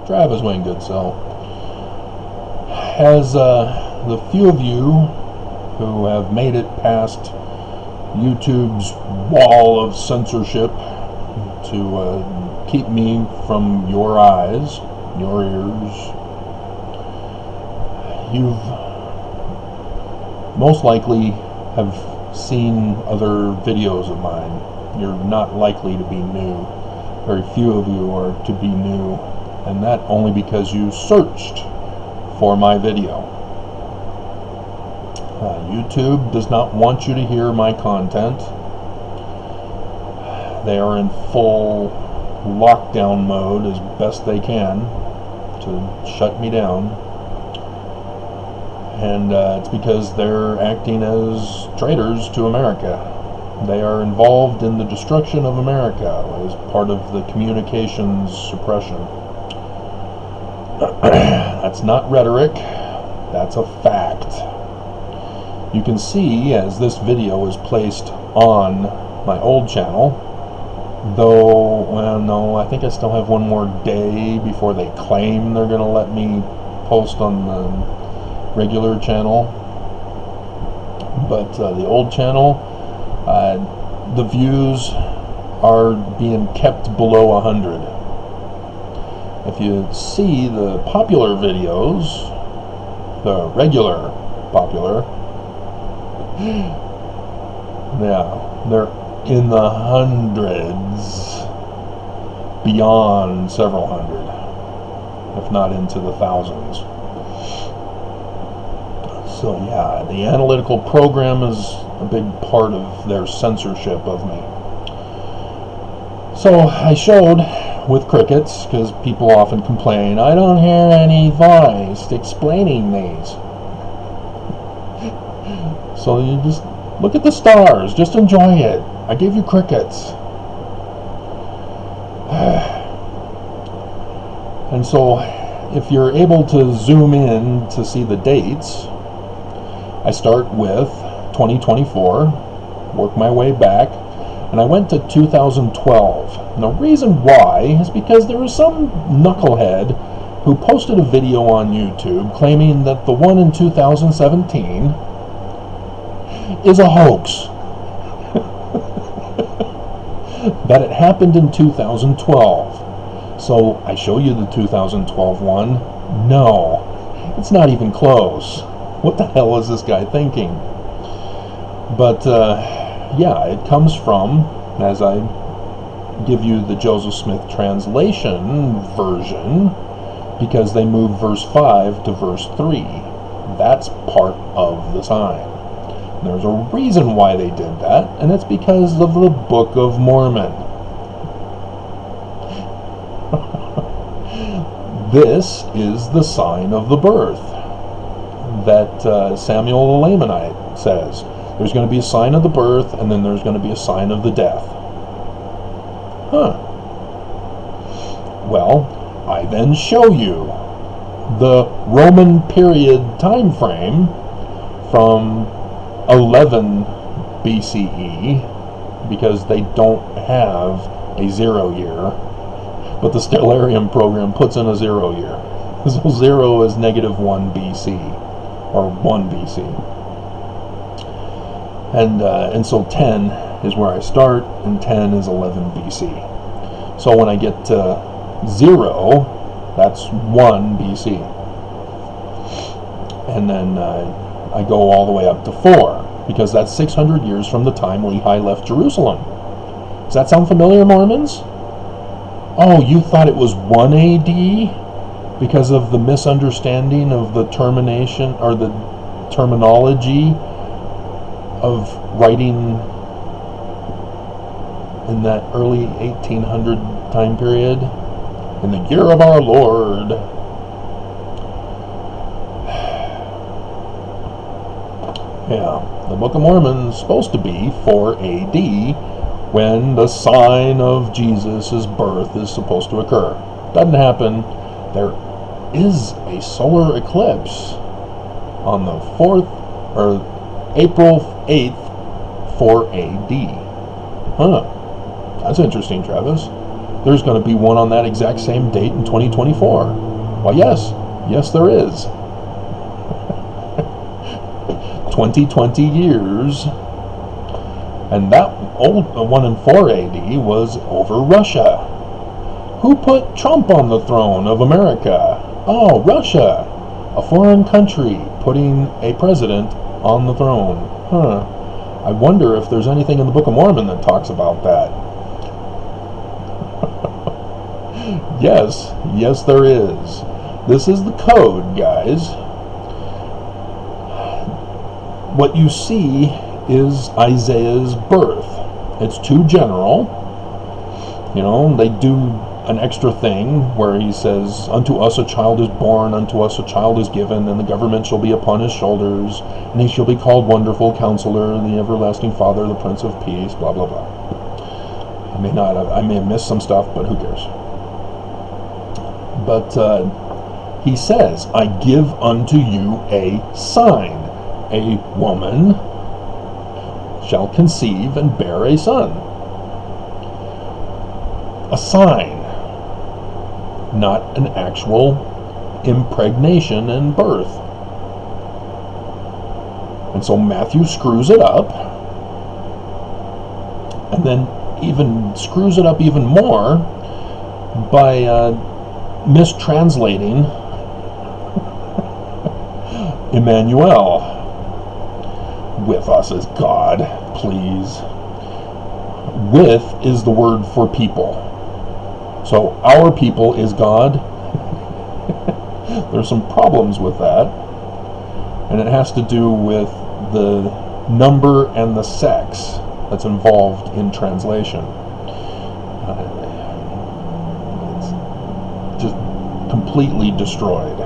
Travis Wayne Goodsell. As the few of you who have made it past YouTube's wall of censorship to keep me from your eyes, your ears, you've most likely have seen other videos of mine. You're not likely to be new. Very few of you are to be new, and that only because you searched for my video. YouTube does not want you to hear my content. They are in full lockdown mode as best they can to shut me down. And it's because they're acting as traitors to America. They are involved in the destruction of America as part of the communications suppression. That's not rhetoric, that's a fact. You can see as this video is placed on my old channel, though, well, no, I think I still have one more day before they claim they're going to let me post on the regular channel. But the old channel, the views are being kept below 100. If you see the popular videos, the regular popular, yeah, they're in the hundreds, beyond several hundred, if not into the thousands. So yeah, the analytical program is a big part of their censorship of me. So I showed with crickets, because people often complain, I don't hear any voice explaining these. So you just look at the stars, just enjoy it. I gave you crickets. And so if you're able to zoom in to see the dates, I start with 2024, work my way back, and I went to 2012. And the reason why is because there was some knucklehead who posted a video on YouTube claiming that the one in 2017 is a hoax. That it happened in 2012. So I show you the 2012 one. No, it's not even close. What the hell is this guy thinking? But yeah, it comes from, as I give you the Joseph Smith translation version, because they move verse 5 to verse 3. That's part of the sign. There's a reason why they did that, and it's because of the Book of Mormon. This is the sign of the birth that Samuel the Lamanite says. There's going to be a sign of the birth, and then there's going to be a sign of the death. Huh. Well, I then show you the Roman period time frame from 11 BCE, because they don't have a 0 year, but the Stellarium program puts in a 0 year. So 0 is -1 BC, or 1 BC. And so 10 is where I start, and 10 is 11 BC. So when I get to 0, that's 1 BC. And then I go all the way up to 4, because that's 600 years from the time Lehi left Jerusalem. Does that sound familiar, Mormons? Oh, you thought it was 1 AD because of the misunderstanding of the termination, or the terminology of writing in that early 1800 time period, in the year of our Lord. Yeah, the Book of Mormon is supposed to be 4 AD, when the sign of Jesus' birth is supposed to occur. Doesn't happen. There is a solar eclipse on the 4th, or April 8th, 4 AD. Huh. That's interesting, Travis. There's going to be one on that exact same date in 2024. Well, yes there is. 20 years, and that old one in 4 AD was over Russia. Who put Trump on the throne of America? Oh, Russia, a foreign country putting a president on the throne. I wonder if there's anything in the Book of Mormon that talks about that. Yes there is. This is the code, guys. What you see is Isaiah's birth. It's too general. They do an extra thing where he says, unto us a child is born, unto us a child is given, and the government shall be upon his shoulders, and he shall be called Wonderful Counselor, the Everlasting Father, the Prince of Peace, blah, blah, blah. I may have missed some stuff, but who cares? But he says, I give unto you a sign. A woman shall conceive and bear a son. A sign, not an actual impregnation and birth. And so Matthew screws it up, and then even screws it up even more by mistranslating Emmanuel. With us as God, please. With is the word for people. So our people is God. There's some problems with that. And it has to do with the number and the sex that's involved in translation. It's just completely destroyed.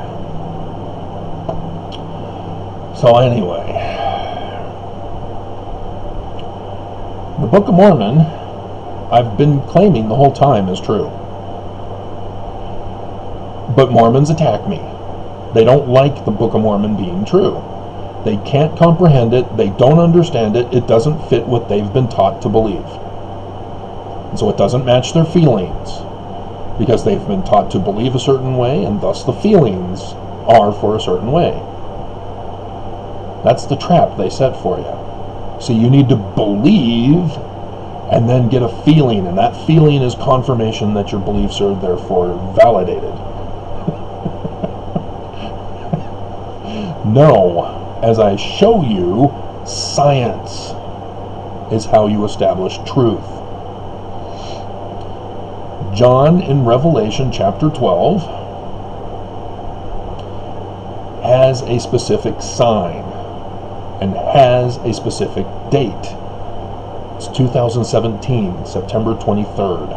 So anyway, the Book of Mormon, I've been claiming the whole time, is true. But Mormons attack me. They don't like the Book of Mormon being true. They can't comprehend it. They don't understand it. It doesn't fit what they've been taught to believe. And so it doesn't match their feelings, because they've been taught to believe a certain way, and thus the feelings are for a certain way. That's the trap they set for you. So you need to believe and then get a feeling, and that feeling is confirmation that your beliefs are therefore validated. No, as I show you, science is how you establish truth. John in Revelation chapter 12 has a specific sign and has a specific date. It's 2017, September 23rd.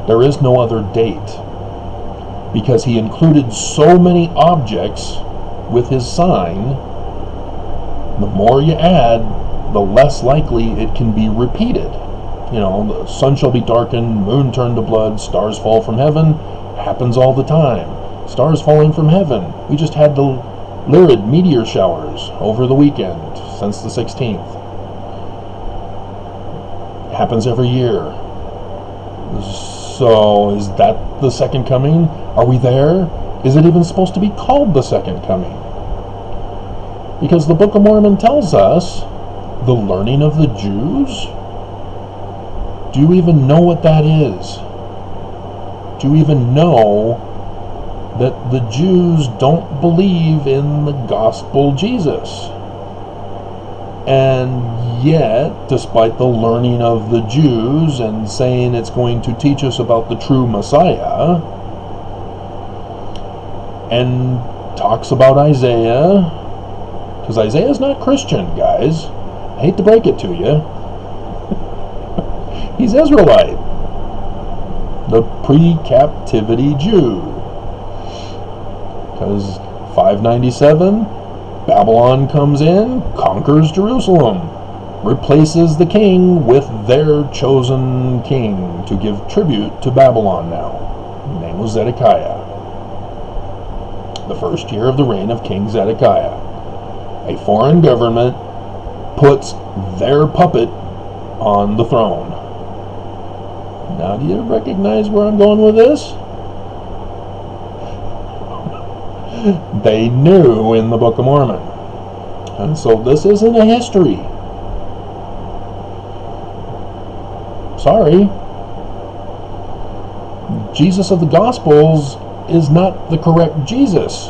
There is no other date, because he included so many objects with his sign. The more you add, the less likely it can be repeated. The sun shall be darkened, moon turned to blood, stars fall from heaven. Happens all the time. Stars falling from heaven. We just had the Lyrid meteor showers over the weekend since the 16th. Happens every year. So is that the second coming? Are we there? Is it even supposed to be called the second coming? Because the Book of Mormon tells us the learning of the Jews. Do you even know what that is? Do you even know that the Jews don't believe in the gospel Jesus? And yet, despite the learning of the Jews and saying it's going to teach us about the true Messiah, and talks about Isaiah, because Isaiah's not Christian, guys. I hate to break it to you. He's Israelite, the pre-captivity Jew. Because 597, Babylon comes in, conquers Jerusalem, replaces the king with their chosen king to give tribute to Babylon now. His name was Zedekiah. The first year of the reign of King Zedekiah. A foreign government puts their puppet on the throne. Now, do you recognize where I'm going with this? They knew in the Book of Mormon. And so this isn't a history. Sorry. Jesus of the Gospels is not the correct Jesus.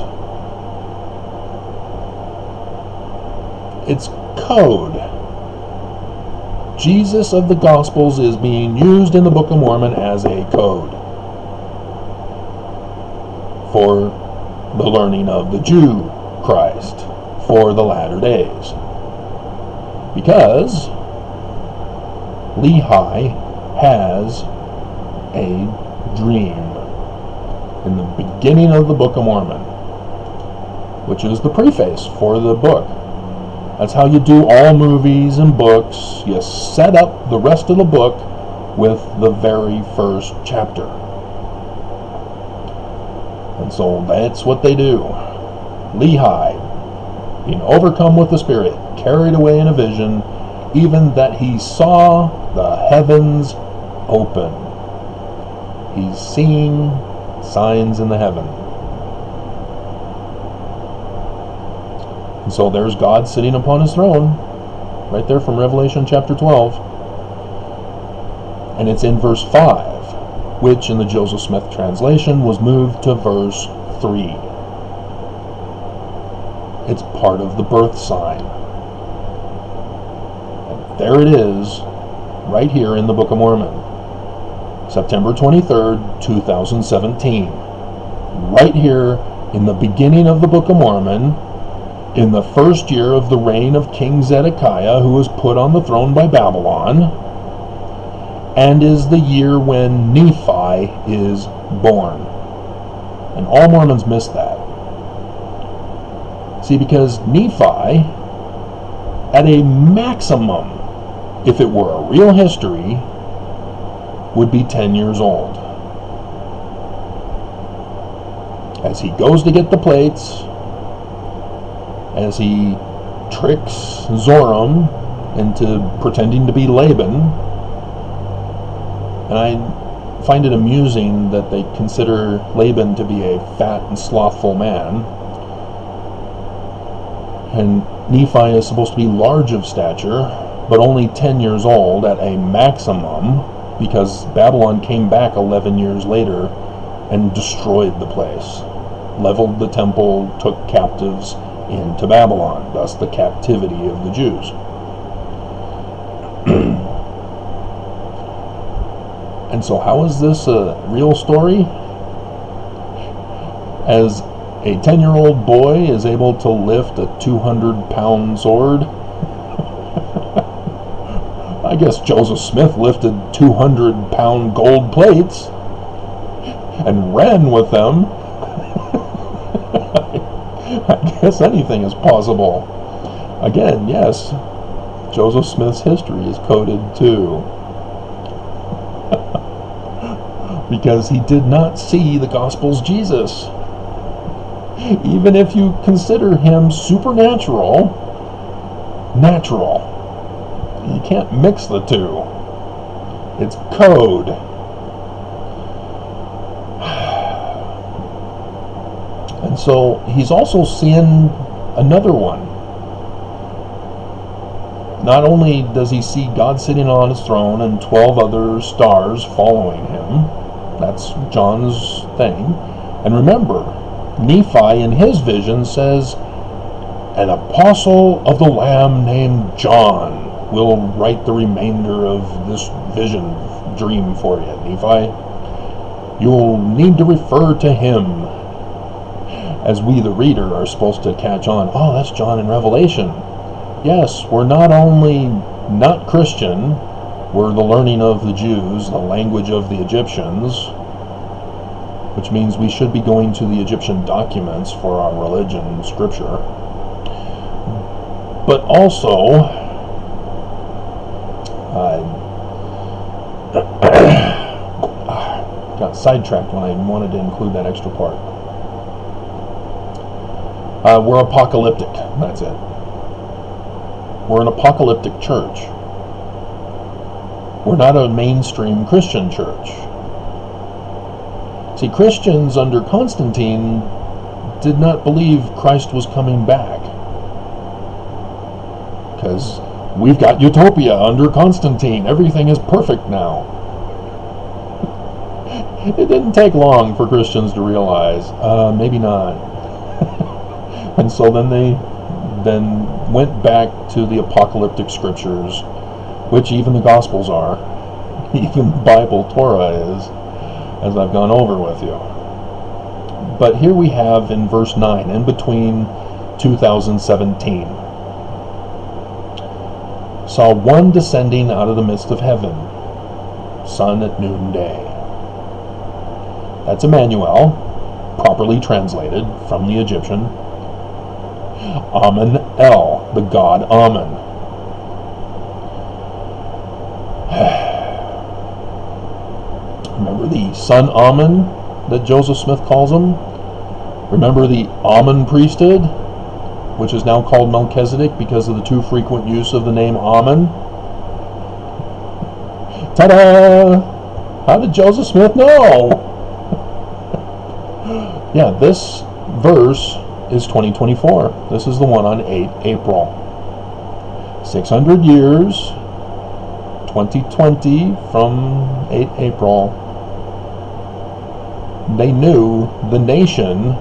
It's code. Jesus of the Gospels is being used in the Book of Mormon as a code for the learning of the Jew Christ for the latter days. Because Lehi has a dream in the beginning of the Book of Mormon, which is the preface for the book. That's how you do all movies and books. You set up the rest of the book with the very first chapter. And so that's what they do. Lehi, being overcome with the Spirit, carried away in a vision, even that he saw the heavens open. He's seeing signs in the heaven. And so there's God sitting upon his throne, right there from Revelation chapter 12. And it's in verse 5, which in the Joseph Smith translation was moved to verse 3. It's part of the birth sign. And there it is, right here in the Book of Mormon. September 23rd, 2017. Right here in the beginning of the Book of Mormon, in the first year of the reign of King Zedekiah, who was put on the throne by Babylon, and is the year when Nephi is born. And all Mormons miss that. See, because Nephi, at a maximum, if it were a real history, would be 10 years old. As he goes to get the plates, as he tricks Zoram into pretending to be Laban, and I find it amusing that they consider Laban to be a fat and slothful man, and Nephi is supposed to be large of stature, but only 10 years old at a maximum, because Babylon came back 11 years later and destroyed the place, leveled the temple, took captives into Babylon, thus the captivity of the Jews. And so how is this a real story? As a 10-year-old boy is able to lift a 200-pound sword, I guess Joseph Smith lifted 200-pound gold plates and ran with them. I guess anything is possible. Again, yes, Joseph Smith's history is coded too. Because he did not see the Gospel's Jesus. Even if you consider him supernatural, natural. You can't mix the two. It's code. And so he's also seeing another one. Not only does he see God sitting on his throne and 12 other stars following him, that's John's thing. And remember, Nephi in his vision says, an apostle of the Lamb named John will write the remainder of this vision dream for you, Nephi. You'll need to refer to him, as we, the reader, are supposed to catch on. Oh, that's John in Revelation. Yes, we're not only not Christian, we're the learning of the Jews, the language of the Egyptians, which means we should be going to the Egyptian documents for our religion, scripture. But also, got sidetracked when I wanted to include that extra part. We're apocalyptic, that's it. We're an apocalyptic church. We're not a mainstream Christian church. See, Christians under Constantine did not believe Christ was coming back. Because we've got utopia under Constantine. Everything is perfect now. It didn't take long for Christians to realize, maybe not. And so then they went back to the apocalyptic scriptures, which even the Gospels are. Even Bible, Torah is, as I've gone over with you. But here we have in verse 9, in between 2017, saw one descending out of the midst of heaven, sun at noonday. That's Emmanuel, properly translated from the Egyptian. Amen El, the god Amen. Remember the son Amen that Joseph Smith calls him? Remember the Amen priesthood, which is now called Melchizedek because of the too frequent use of the name Amen? Ta-da! How did Joseph Smith know? Yeah, this verse is 2024. This is the one on 8 April. 600 years, 2020 from 8 April. They knew the nation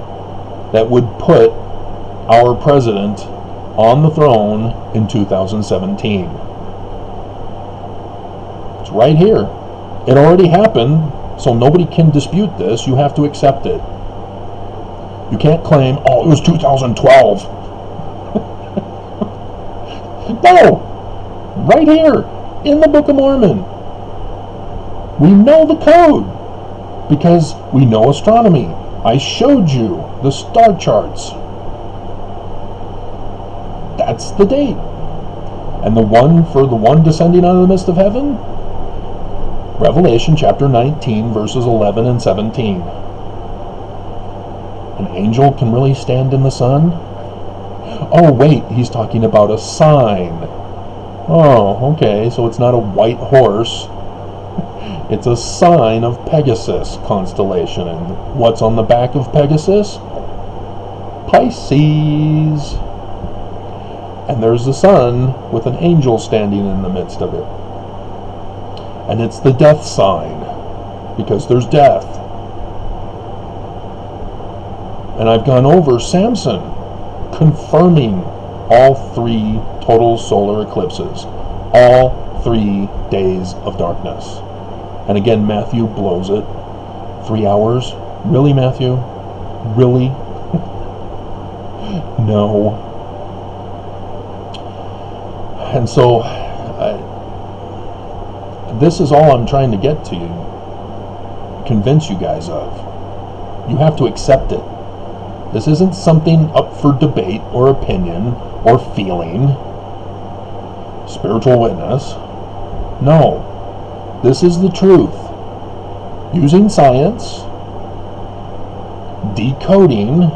that would put our president on the throne in 2017. It's right here. It already happened, so nobody can dispute this. You have to accept it. You can't claim, oh, it was 2012. No! Right here, in the Book of Mormon. We know the code, because we know astronomy. I showed you the star charts. That's the date. And the one for the one descending out of the midst of heaven? Revelation chapter 19, verses 11 and 17. An angel can really stand in the sun? Oh, wait, he's talking about a sign. Oh, okay, so it's not a white horse. It's a sign of Pegasus constellation. And what's on the back of Pegasus? Pisces. And there's the sun with an angel standing in the midst of it. And it's the death sign, because there's death. And I've gone over Samson, confirming all 3 total solar eclipses, all 3 days of darkness. And again, Matthew blows it. 3 hours? Really, Matthew? Really? No. And so, this is all I'm trying to get to you, convince you guys of. You have to accept it. This isn't something up for debate or opinion or feeling, spiritual witness. No. This is the truth. Using science, decoding,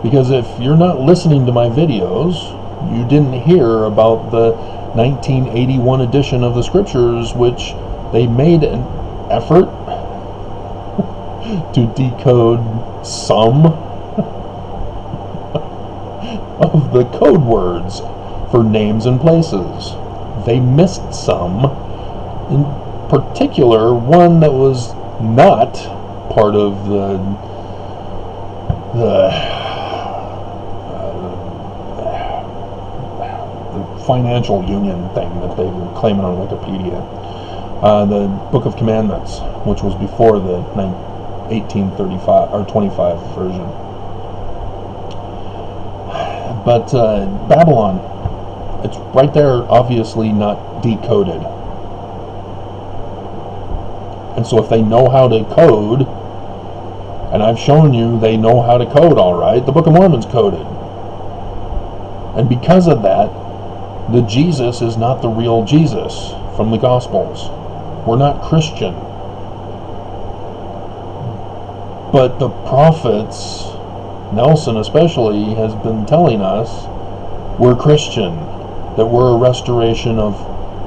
because if you're not listening to my videos, you didn't hear about the 1981 edition of the scriptures, which they made an effort to decode some of the code words for names and places. They missed some, in particular one that was not part of the financial union thing that they were claiming on Wikipedia. The Book of Commandments, which was before the 1835 or 25 version. But Babylon, it's right there, obviously not decoded. And so if they know how to code, and I've shown you they know how to code all right, the Book of Mormon's coded. And because of that, the Jesus is not the real Jesus from the Gospels. We're not Christian. But the prophets, Nelson especially, has been telling us we're Christian, that we're a restoration of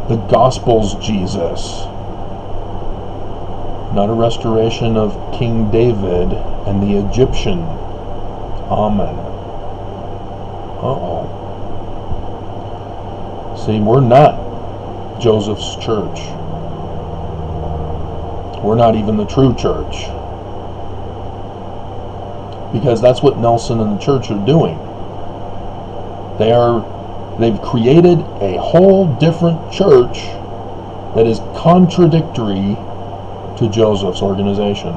the Gospel's Jesus, not a restoration of King David and the Egyptian. Amen. Uh-oh. See, we're not Joseph's church. We're not even the true church. Because that's what Nelson and the church are doing. They've created a whole different church that is contradictory to Joseph's organization.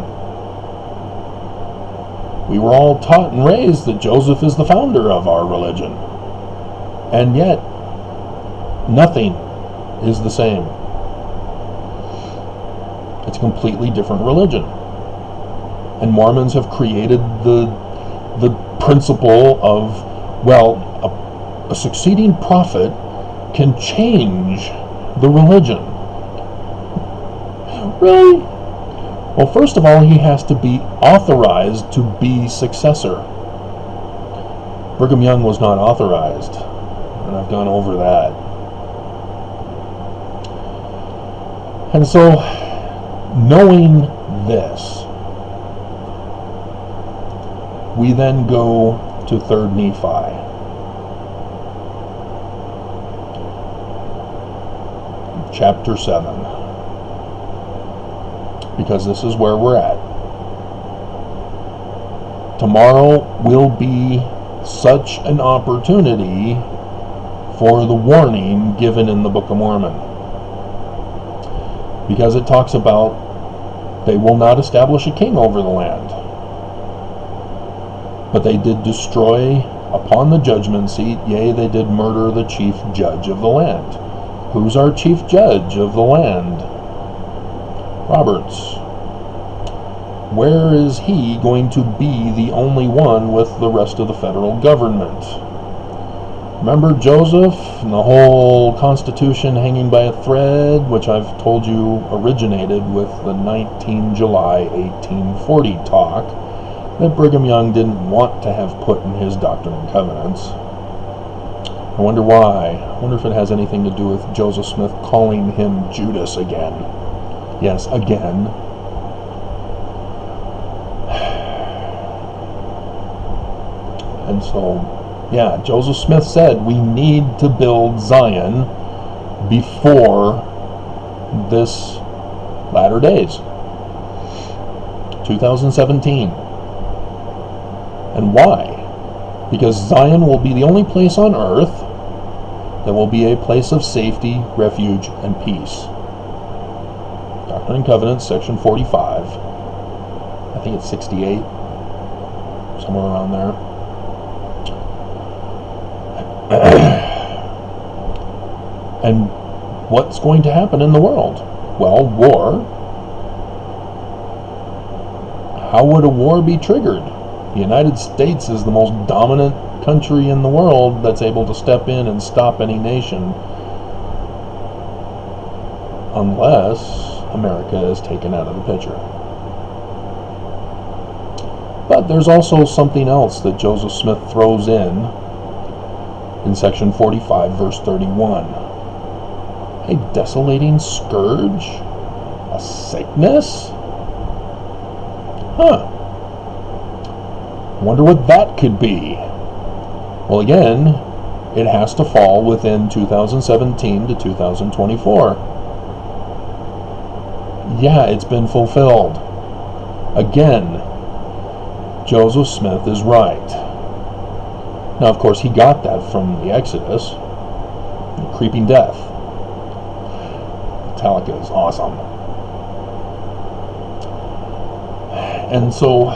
We were all taught and raised that Joseph is the founder of our religion. And yet, nothing is the same. It's a completely different religion. And Mormons have created the principle of, well, a succeeding prophet can change the religion. Really? Well, first of all, he has to be authorized to be successor. Brigham Young was not authorized, and I've gone over that. And so, knowing this, we then go to 3rd Nephi. Chapter 7. Because this is where we're at. Tomorrow will be such an opportunity for the warning given in the Book of Mormon. Because it talks about they will not establish a king over the land. But they did destroy upon the judgment seat, yea, they did murder the chief judge of the land. Who's our chief judge of the land? Roberts. Where is he going to be the only one with the rest of the federal government? Remember Joseph and the whole Constitution hanging by a thread, which I've told you originated with the 19 July 1840 talk that Brigham Young didn't want to have put in his Doctrine and Covenants. I wonder why. I wonder if it has anything to do with Joseph Smith calling him Judas again. Yes, again. And so, yeah, Joseph Smith said we need to build Zion before this latter days. 2017. And why? Because Zion will be the only place on earth that will be a place of safety, refuge, and peace. Doctrine and Covenants, section 45. I think it's 68. Somewhere around there. And what's going to happen in the world? Well, war. How would a war be triggered? The United States is the most dominant country in the world that's able to step in and stop any nation unless America is taken out of the picture. But there's also something else that Joseph Smith throws in section 45, verse 31. A desolating scourge? A sickness? Huh. Wonder what that could be. Well, again, it has to fall within 2017 to 2024. Yeah, it's been fulfilled. Again, Joseph Smith is right. Now, of course, he got that from the Exodus. The creeping death. Metallica is awesome. And so,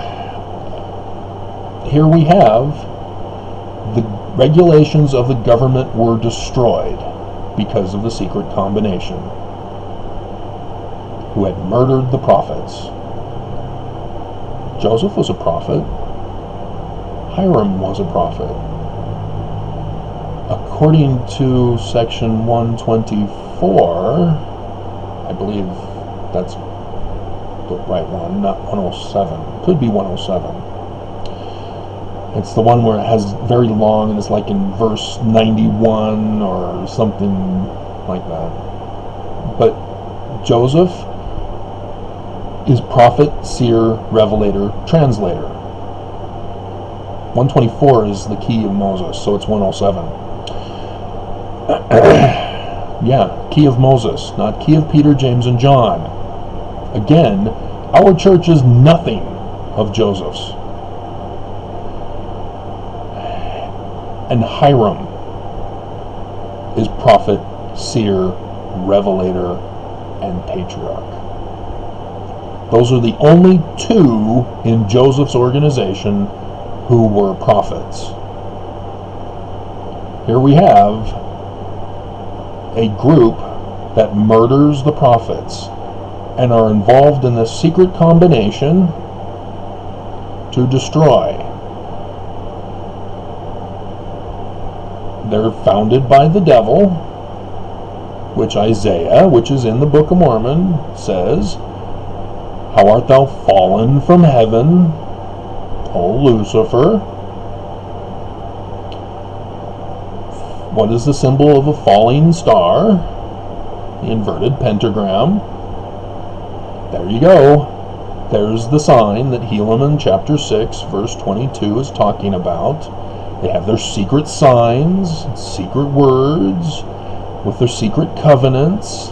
here we have the regulations of the government were destroyed because of the secret combination who had murdered the prophets. Joseph was a prophet. Hiram was a prophet. According to section 124, I believe that's the right one, not 107. Could be 107. It's the one where it has very long and it's like in verse 91 or something like that. But Joseph is prophet, seer, revelator, translator. 124 is the key of Moses, so it's 107. Yeah, key of Moses, not key of Peter, James, and John. Again, our church is nothing of Joseph's. And Hiram is prophet, seer, revelator, and patriarch. Those are the only two in Joseph's organization who were prophets. Here we have a group that murders the prophets and are involved in this secret combination to destroy. They're founded by the devil, which Isaiah, which is in the Book of Mormon, says, "How art thou fallen from heaven, O Lucifer?" What is the symbol of a falling star? The inverted pentagram. There you go. There's the sign that Helaman chapter 6 verse 22 is talking about. They have their secret signs, secret words, with their secret covenants,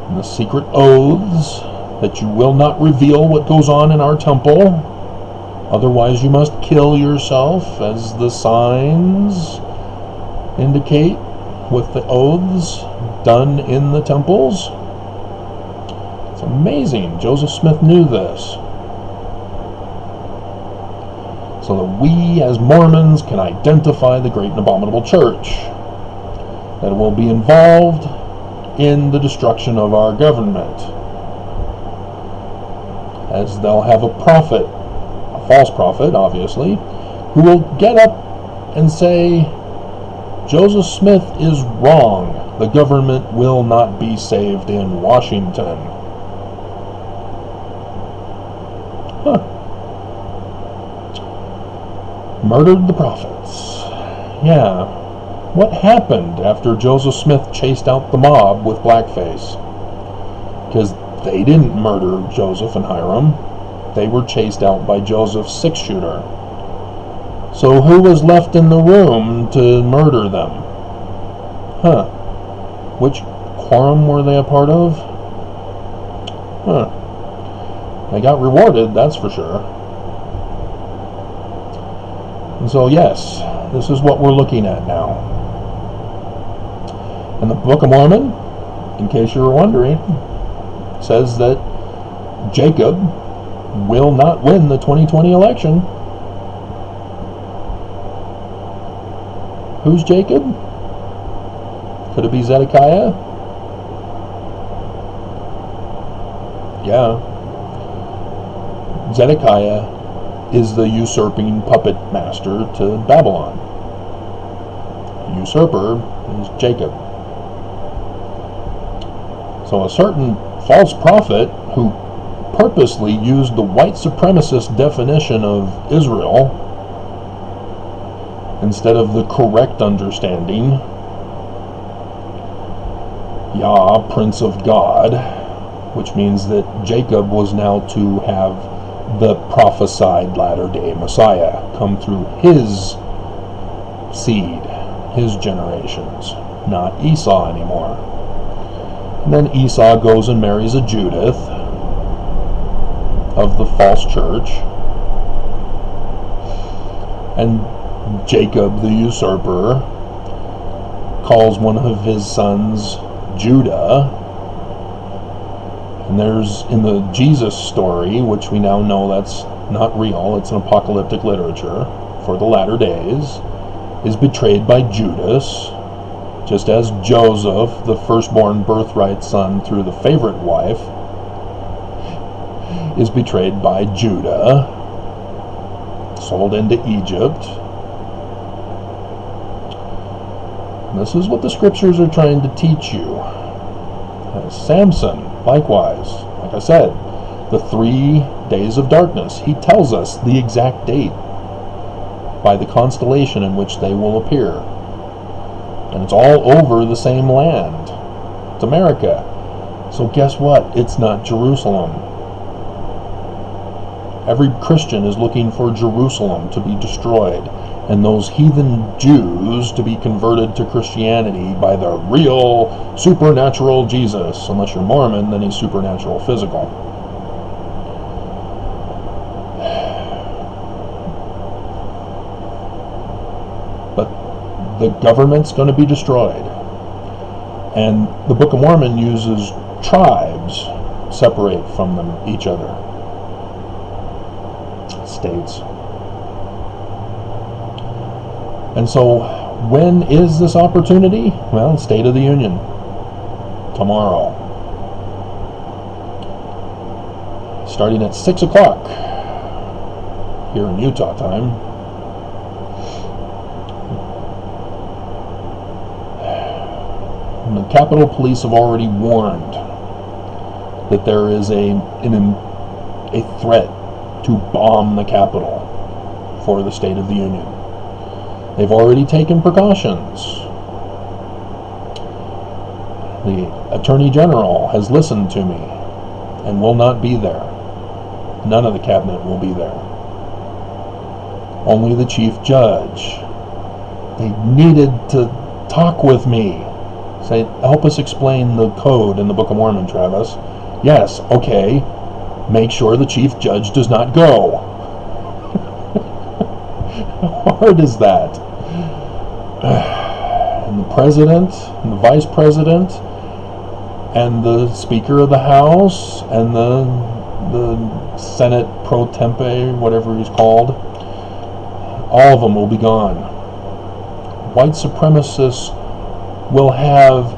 and the secret oaths that you will not reveal what goes on in our temple. Otherwise you must kill yourself, as the signs indicate with the oaths done in the temples. It's amazing. Joseph Smith knew this. So that we as Mormons can identify the great and abominable church that will be involved in the destruction of our government. As they'll have a prophet, a false prophet, obviously, who will get up and say, Joseph Smith is wrong. The government will not be saved in Washington. Murdered the prophets. Yeah. What happened after Joseph Smith chased out the mob with blackface? Because they didn't murder Joseph and Hiram. They were chased out by Joseph's six-shooter. So who was left in the room to murder them? Which quorum were they a part of? They got rewarded, that's for sure. And so yes, this is what we're looking at now. And the Book of Mormon, in case you were wondering, says that Jacob will not win the 2020 election. Who's Jacob? Could it be Zedekiah? Yeah. Zedekiah is the usurping puppet master to Babylon. The usurper is Jacob. So a certain false prophet who purposely used the white supremacist definition of Israel instead of the correct understanding, Yah, Prince of God, which means that Jacob was now to have the prophesied latter-day Messiah come through his seed, his generations, not Esau anymore. And then Esau goes and marries a Judith of the false church, and Jacob the usurper calls one of his sons Judah. And there's, in the Jesus story, which we now know that's not real, it's an apocalyptic literature for the latter days, is betrayed by Judas, just as Joseph, the firstborn birthright son through the favorite wife, is betrayed by Judah, sold into Egypt. And this is what the scriptures are trying to teach you. Samson, likewise, like I said, the 3 days of darkness. He tells us the exact date by the constellation in which they will appear. And it's all over the same land. It's America. So guess what? It's not Jerusalem. Every Christian is looking for Jerusalem to be destroyed, and those heathen Jews to be converted to Christianity by the real supernatural Jesus. Unless you're Mormon, then he's supernatural physical. But the government's going to be destroyed. And the Book of Mormon uses tribes separate from them each other. States. And so, when is this opportunity? Well, State of the Union. Tomorrow. Starting at 6 o'clock here in Utah time. And the Capitol Police have already warned that there is a threat to bomb the Capitol for the State of the Union. They've already taken precautions. The Attorney General has listened to me and will not be there. None of the cabinet will be there. Only the Chief Judge. They needed to talk with me. Say, help us explain the code in the Book of Mormon, Travis. Yes, okay. Make sure the Chief Judge does not go. How hard is that? And the President, and the Vice President, and the Speaker of the House, and the Senate pro tempore, whatever he's called, all of them will be gone. White supremacists will have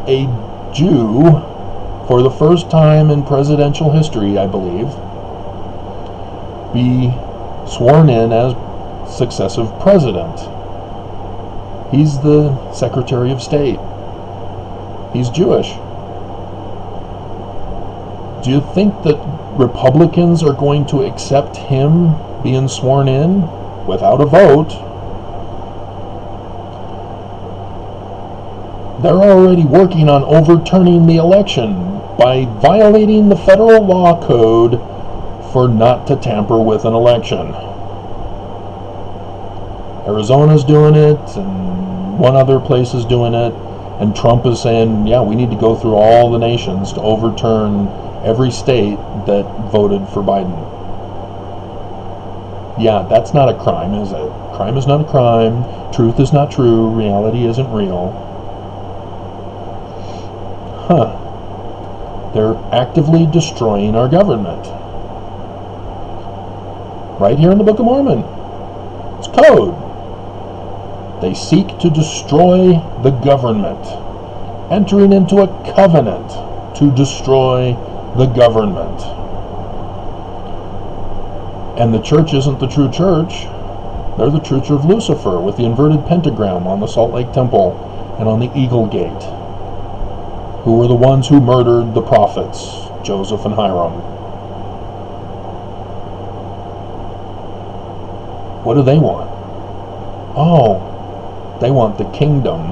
a Jew, for the first time in presidential history, I believe, be sworn in as successive president. He's the Secretary of State. He's Jewish. Do you think that Republicans are going to accept him being sworn in without a vote? They're already working on overturning the election by violating the federal law code for not to tamper with an election. Arizona's doing it, and one other place is doing it, and Trump is saying, yeah, we need to go through all the nations to overturn every state that voted for Biden. Yeah, that's not a crime, is it? Crime is not a crime. Truth is not true. Reality isn't real. They're actively destroying our government. Right here in the Book of Mormon. It's code. They seek to destroy the government, entering into a covenant to destroy the government. And the church isn't the true church. They're the church of Lucifer with the inverted pentagram on the Salt Lake Temple and on the Eagle Gate, who were the ones who murdered the prophets, Joseph and Hiram. What do they want? Oh, they want the kingdom.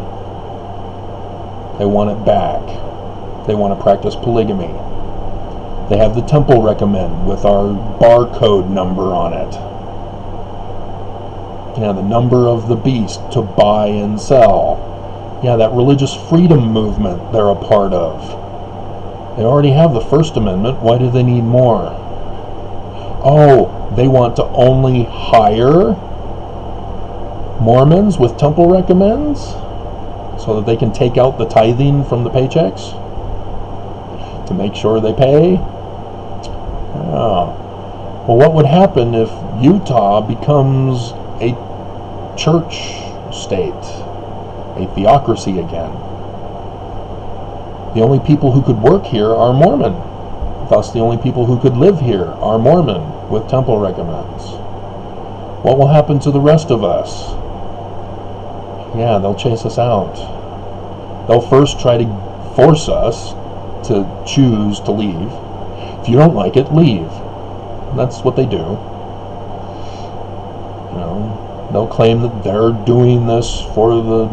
They want it back. They want to practice polygamy. They have the temple recommend with our barcode number on it. Yeah, the number of the beast to buy and sell. Yeah, that religious freedom movement they're a part of. They already have the First Amendment. Why do they need more? Oh, they want to only hire Mormons with temple recommends so that they can take out the tithing from the paychecks to make sure they pay? Oh. Well, what would happen if Utah becomes a church state? A theocracy again. The only people who could work here are Mormon. Thus, the only people who could live here are Mormon with temple recommends. What will happen to the rest of us? Yeah, they'll chase us out. They'll first try to force us to choose to leave. If you don't like it, leave. That's what they do. You know, they'll claim that they're doing this for the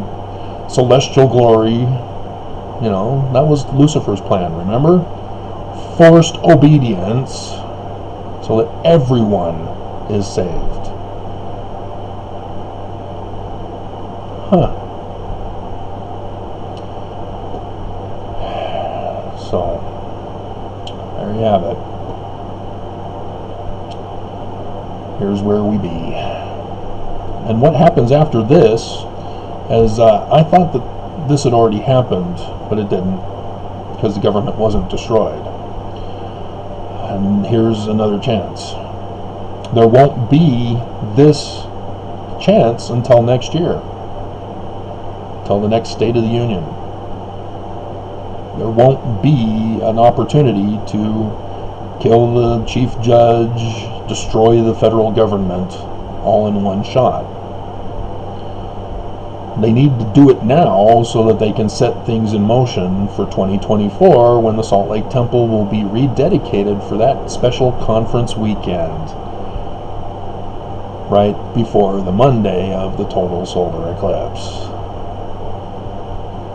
celestial glory, You know, that was Lucifer's plan, remember? Forced obedience so that everyone is saved. Huh. So, there you have it. Here's where we be. And what happens after this is, I thought that this had already happened, but it didn't, because the government wasn't destroyed. And here's another chance. There won't be this chance until next year, until the next State of the Union. There won't be an opportunity to kill the chief judge, destroy the federal government all in one shot. They need to do it now so that they can set things in motion for 2024, when the Salt Lake Temple will be rededicated for that special conference weekend, right before the Monday of the total solar eclipse.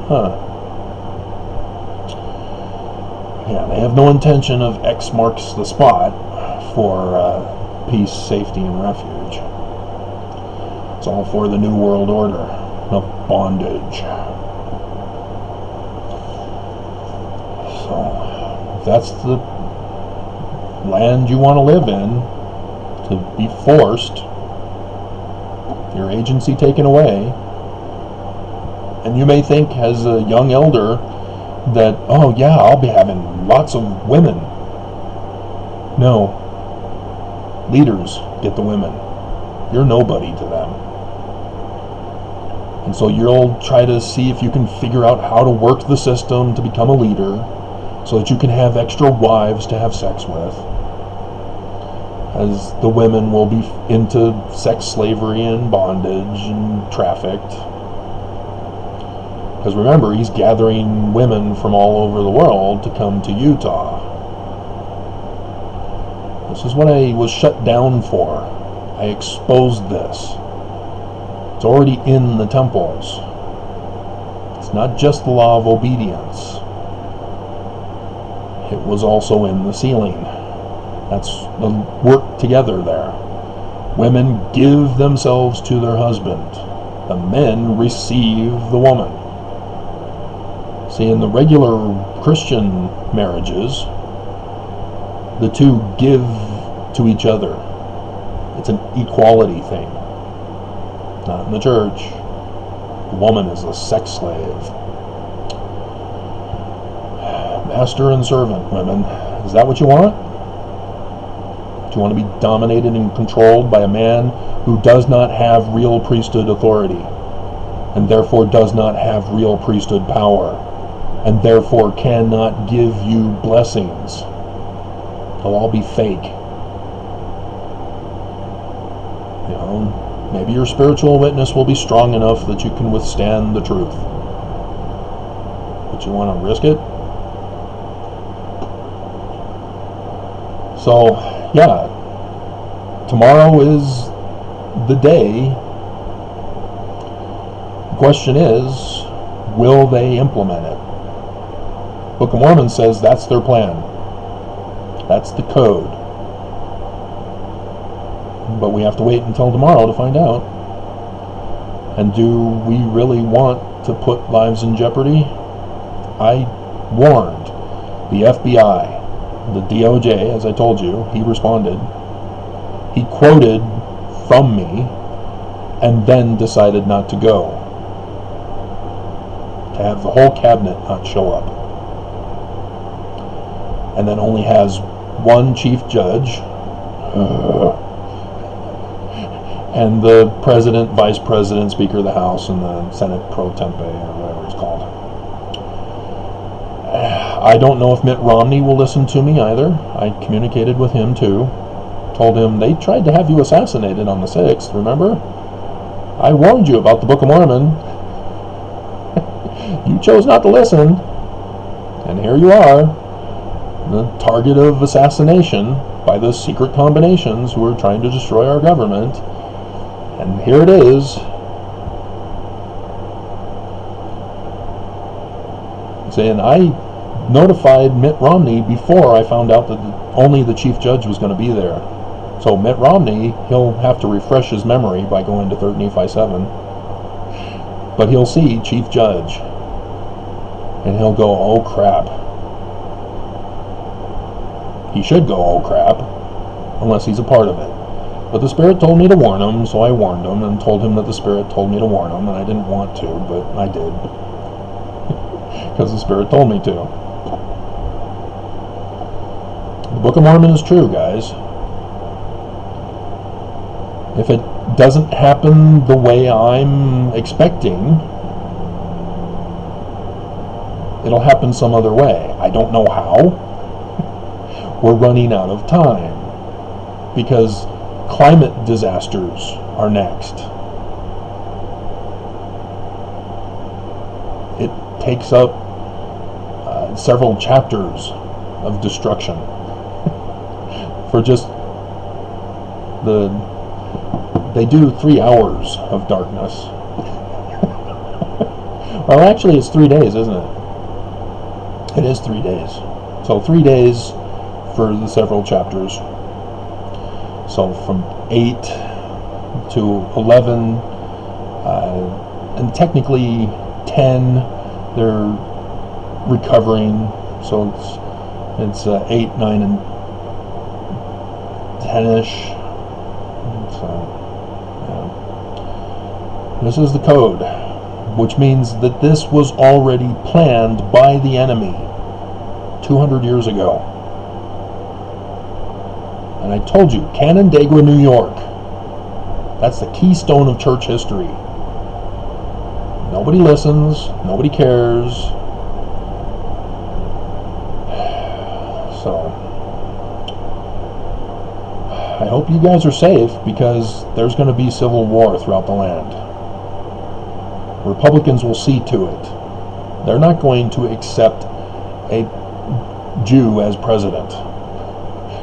Huh. Yeah, they have no intention of X marks the spot for peace, safety, and refuge. It's all for the New World Order of bondage. So, if that's the land you want to live in, to be forced, your agency taken away, and you may think as a young elder that, oh yeah, I'll be having lots of women. No. Leaders get the women. You're nobody to them. And so you'll try to see if you can figure out how to work the system to become a leader, so that you can have extra wives to have sex with, as the women will be into sex slavery and bondage and trafficked. Because remember, he's gathering women from all over the world to come to Utah. This is what I was shut down for. I exposed this. It's already in the temples. It's not just the law of obedience. It was also in the sealing. That's the work together there. Women give themselves to their husband. The men receive the woman. See, in the regular Christian marriages, the two give to each other. It's an equality thing. Not in the church. The woman is a sex slave. Master and servant, women. Is that what you want? Do you want to be dominated and controlled by a man who does not have real priesthood authority, and therefore does not have real priesthood power, and therefore cannot give you blessings? They'll all be fake. You know, maybe your spiritual witness will be strong enough that you can withstand the truth. But you want to risk it? So, yeah, tomorrow is the day. The question is, will they implement it? Book of Mormon says that's their plan. That's the code. But we have to wait until tomorrow to find out. And do we really want to put lives in jeopardy? I warned the FBI, the DOJ, as I told you. He responded. He quoted from me and then decided not to go. To have the whole cabinet not show up. And then only has one chief judge and the president, vice president, speaker of the House, and the Senate pro tempe, or whatever it's called. I don't know if Mitt Romney will listen to me either. I communicated with him too. Told him they tried to have you assassinated on the 6th, remember? I warned you about the Book of Mormon. You chose not to listen. And here you are, the target of assassination by the secret combinations who are trying to destroy our government. And here it is. Saying, I notified Mitt Romney before I found out that only the chief judge was going to be there. So Mitt Romney, he'll have to refresh his memory by going to 3rd Nephi 7. But he'll see chief judge. And he'll go, oh crap. He should go, oh crap. Unless he's a part of it. But the Spirit told me to warn him, so I warned him and told him that the Spirit told me to warn him, and I didn't want to, but I did. Because the Spirit told me to. The Book of Mormon is true, guys. If it doesn't happen the way I'm expecting, it'll happen some other way. I don't know how. We're running out of time. Because climate disasters are next. It takes up several chapters of destruction for just they do 3 hours of darkness. Well, actually it's 3 days, isn't it? It is 3 days. So 3 days for the several chapters. So from 8 to 11, and technically 10, they're recovering. So it's 8, 9, and 10-ish. So yeah. This is the code, which means that this was already planned by the enemy 200 years ago. And I told you, Canandaigua, New York. That's the keystone of church history. Nobody listens. Nobody cares. So, I hope you guys are safe, because there's going to be civil war throughout the land. Republicans will see to it. They're not going to accept a Jew as president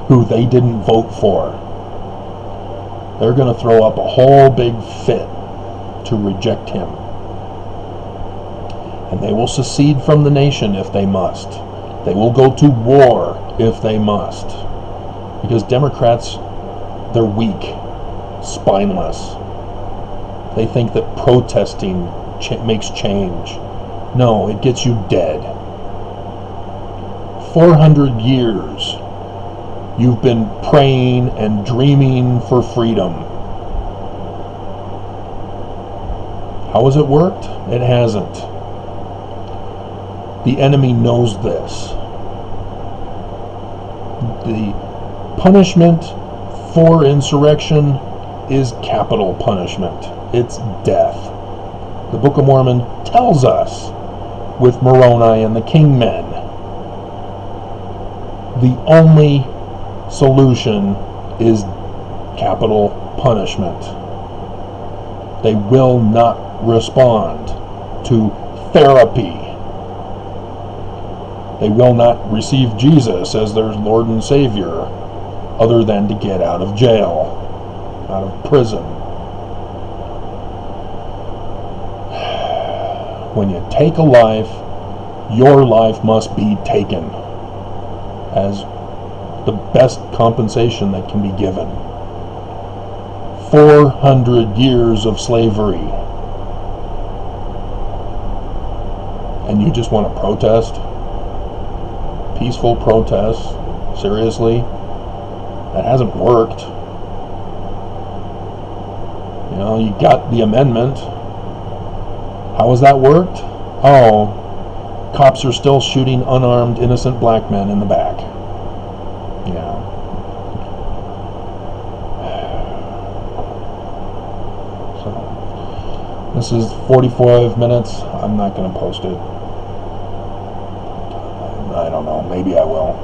who they didn't vote for. They're going to throw up a whole big fit to reject him. And they will secede from the nation if they must. They will go to war if they must. Because Democrats, they're weak, spineless. They think that protesting makes change. No, it gets you dead. 400 years you've been praying and dreaming for freedom. How has it worked? It hasn't. The enemy knows this. The punishment for insurrection is capital punishment. It's death. The Book of Mormon tells us with Moroni and the Kingmen. The only solution is capital punishment. They will not respond to therapy. They will not receive Jesus as their Lord and Savior other than to get out of jail, out of prison. When you take a life, your life must be taken as the best compensation that can be given. 400 years of slavery. And you just want to protest? Peaceful protest? Seriously? That hasn't worked. You know, you got the amendment. How has that worked? Oh, cops are still shooting unarmed, innocent black men in the back. Yeah. So, this is 45 minutes. I'm not going to post it. I don't know. Maybe I will.